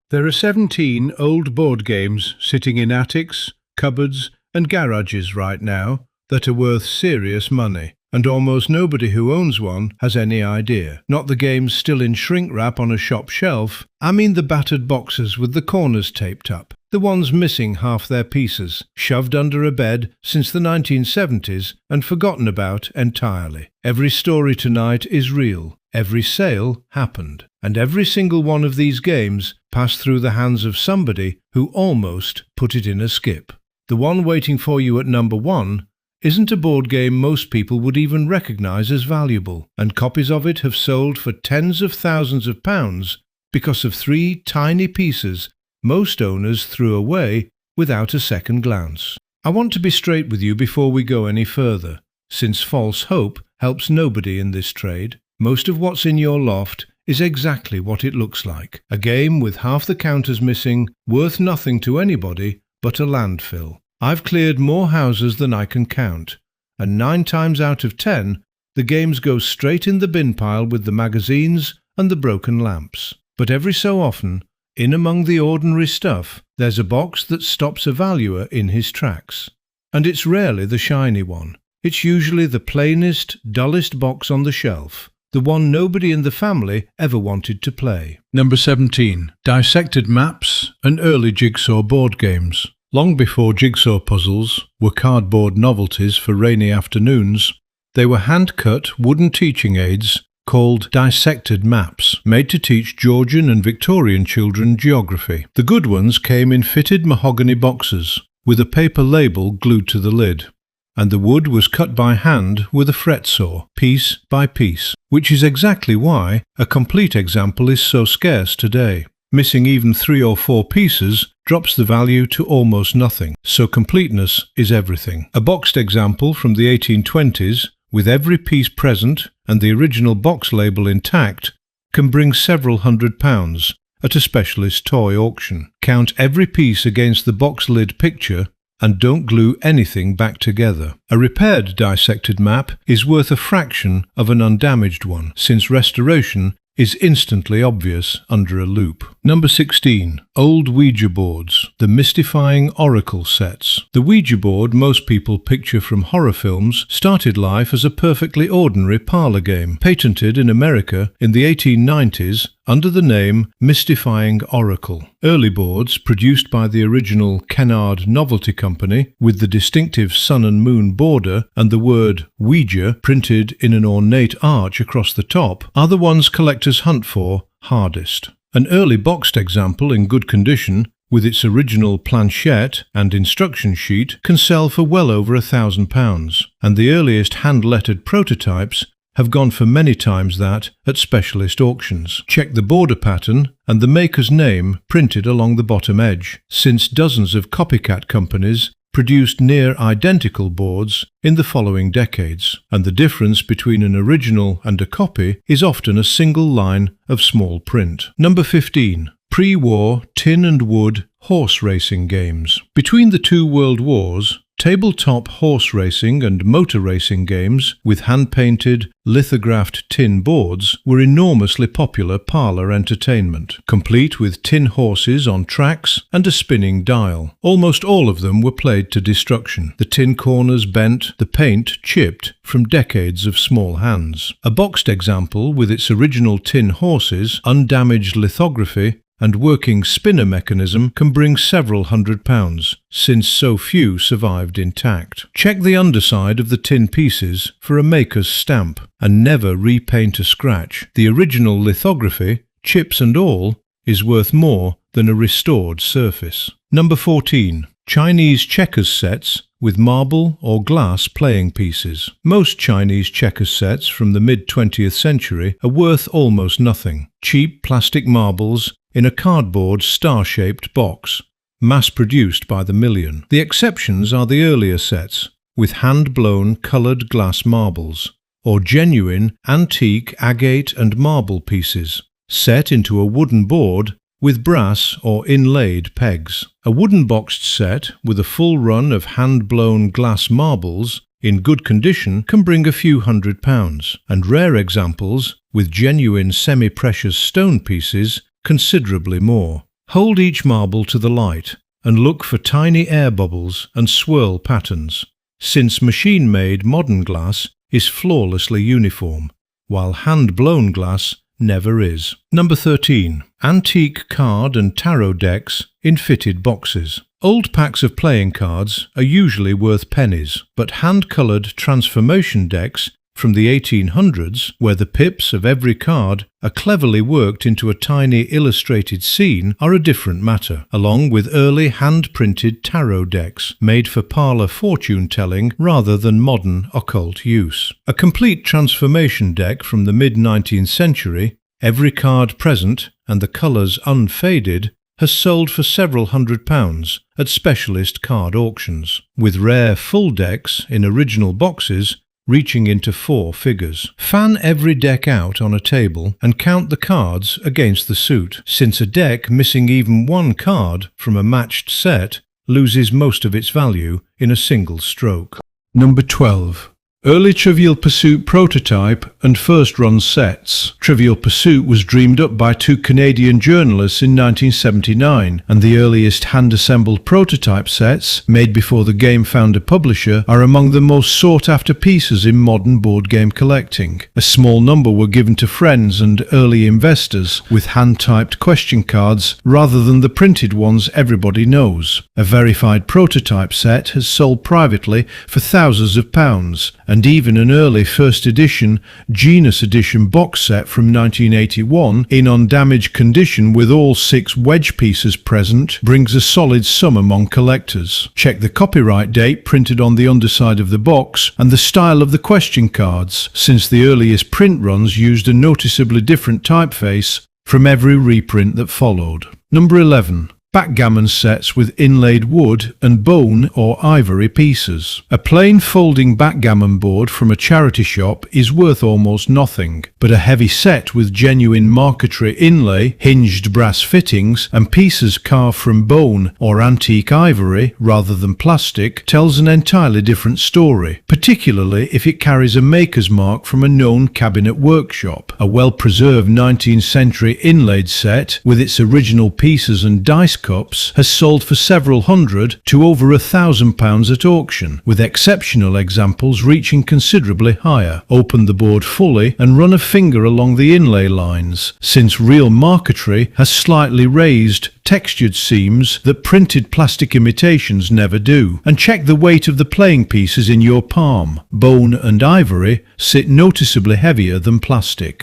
There are 17 old board games sitting in attics, cupboards and garages right now that are worth serious money, and almost nobody who owns one has any idea. Not the games still in shrink wrap on a shop shelf, I mean the battered boxes with the corners taped up, the ones missing half their pieces, shoved under a bed since the 1970s and forgotten about entirely. Every story tonight is real, every sale happened, and every single one of these games passed through the hands of somebody who almost put it in a skip. The one waiting for you at number 1 isn't a board game most people would even recognize as valuable, and copies of it have sold for tens of thousands of pounds because of 3 tiny pieces most owners threw away without a second glance. I want to be straight with you before we go any further, since false hope helps nobody in this trade. Most of what's in your loft is exactly what it looks like. A game with half the counters missing, worth nothing to anybody but a landfill. I've cleared more houses than I can count, and 9 times out of 10, the games go straight in the bin pile with the magazines and the broken lamps. But every so often, in among the ordinary stuff, there's a box that stops a valuer in his tracks. And it's rarely the shiny one. It's usually the plainest, dullest box on the shelf, the one nobody in the family ever wanted to play. Number 17. Dissected maps and early jigsaw board games. Long before jigsaw puzzles were cardboard novelties for rainy afternoons, they were hand-cut wooden teaching aids called dissected maps, made to teach Georgian and Victorian children geography. The good ones came in fitted mahogany boxes, with a paper label glued to the lid, and the wood was cut by hand with a fret saw, piece by piece, which is exactly why a complete example is so scarce today. Missing even 3 or 4 pieces drops the value to almost nothing, so completeness is everything. A boxed example from the 1820s, with every piece present and the original box label intact, can bring several £100 at a specialist toy auction. Count every piece against the box lid picture and don't glue anything back together. A repaired dissected map is worth a fraction of an undamaged one, since restoration is instantly obvious under a loupe. Number 16. Old Ouija boards, the mystifying oracle sets. The Ouija board most people picture from horror films started life as a perfectly ordinary parlor game, patented in America in the 1890s under the name Mystifying Oracle. Early boards, produced by the original Kennard Novelty Company, with the distinctive sun and moon border and the word Ouija printed in an ornate arch across the top, are the ones collectors hunt for hardest. An early boxed example in good condition, with its original planchette and instruction sheet, can sell for well over £1,000, and the earliest hand-lettered prototypes have gone for many times that at specialist auctions. Check the border pattern and the maker's name printed along the bottom edge, since dozens of copycat companies produced near-identical boards in the following decades, and the difference between an original and a copy is often a single line of small print. Number 15. Pre-war tin and wood horse racing games. Between the 2 world wars, tabletop horse racing and motor racing games with hand-painted, lithographed tin boards were enormously popular parlour entertainment, complete with tin horses on tracks and a spinning dial. Almost all of them were played to destruction, the tin corners bent, the paint chipped from decades of small hands. A boxed example with its original tin horses, undamaged lithography, and working spinner mechanism can bring several £100, since so few survived intact. Check the underside of the tin pieces for a maker's stamp, and never repaint a scratch. The original lithography, chips and all, is worth more than a restored surface. Number 14. Chinese checkers sets with marble or glass playing pieces. Most Chinese checkers sets from the mid-20th century are worth almost nothing. Cheap plastic marbles in a cardboard star-shaped box, mass-produced by the million. The exceptions are the earlier sets, with hand-blown coloured glass marbles, or genuine antique agate and marble pieces, set into a wooden board with brass or inlaid pegs. A wooden boxed set with a full run of hand-blown glass marbles in good condition can bring a few £100, and rare examples with genuine semi-precious stone pieces considerably more. Hold each marble to the light and look for tiny air bubbles and swirl patterns, since machine-made modern glass is flawlessly uniform, while hand-blown glass never is. Number 13. Antique card and tarot decks in fitted boxes. Old packs of playing cards are usually worth pennies, but hand-coloured transformation decks from the 1800s, where the pips of every card are cleverly worked into a tiny illustrated scene, are a different matter, along with early hand-printed tarot decks made for parlour fortune-telling rather than modern occult use. A complete transformation deck from the mid-19th century, every card present and the colours unfaded, has sold for several £100s at specialist card auctions, with rare full decks in original boxes reaching into 4 figures. Fan every deck out on a table and count the cards against the suit, since a deck missing even one card from a matched set loses most of its value in a single stroke. Number 12. Early Trivial Pursuit prototype and first run sets. Trivial Pursuit was dreamed up by 2 Canadian journalists in 1979, and the earliest hand-assembled prototype sets, made before the game found a publisher, are among the most sought-after pieces in modern board game collecting. A small number were given to friends and early investors, with hand-typed question cards rather than the printed ones everybody knows. A verified prototype set has sold privately for thousands of pounds, and even an early first edition Genus edition box set from 1981 in undamaged condition with all 6 wedge pieces present brings a solid sum among collectors. Check the copyright date printed on the underside of the box and the style of the question cards, since the earliest print runs used a noticeably different typeface from every reprint that followed. Number 11. Backgammon sets with inlaid wood and bone or ivory pieces. A plain folding backgammon board from a charity shop is worth almost nothing, but a heavy set with genuine marquetry inlay, hinged brass fittings, and pieces carved from bone or antique ivory rather than plastic tells an entirely different story, particularly if it carries a maker's mark from a known cabinet workshop. A well-preserved 19th century inlaid set with its original pieces and dice cups has sold for several hundred to over £1,000 at auction, with exceptional examples reaching considerably higher. Open the board fully and run a finger along the inlay lines, since real marquetry has slightly raised, textured seams that printed plastic imitations never do, and check the weight of the playing pieces in your palm. Bone and ivory sit noticeably heavier than plastic.